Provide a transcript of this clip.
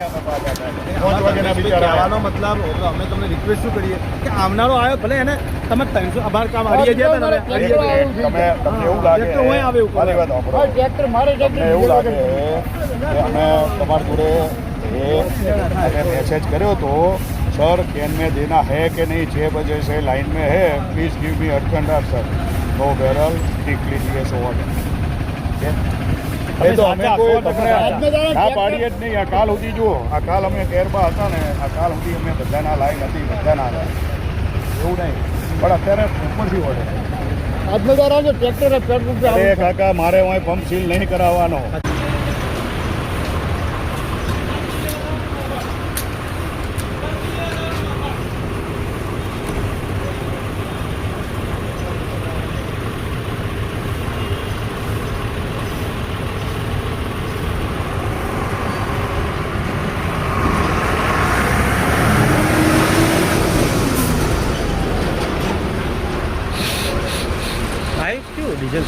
કહેવાનો મતલબ અમે તમને રિક્વેસ્ટ શું કરીએ કે આવનારો આવ્યો ભલે એને તમે 300 આભાર કામ હારીએ ગયા તમે એવું લાગે હોય આવે એવું એવું લાગે કે અમે તમારી જોડે मैसेज કર્યો तो सर कैन में देना है कि नहीं 6 बजे से लाइन में है please give me urgent sir no barrel tick लीजिए 100 એ તો અમે કોઈ તમને ના પાડીએ જ નહીં। આ કાલ સુધી જુઓ, આ કાલ અમે કેરમાં હતા ને, આ કાલ સુધી અમે બધાના લાઈન હતી, બધાના લાઈન એવું નહીં, પણ અત્યારે ઉપરથી વળે આજનો ટ્રેક્ટર અરે કાકા મારે હું પંપ સીલ નહીં કરાવવાનો। क्यों डीजल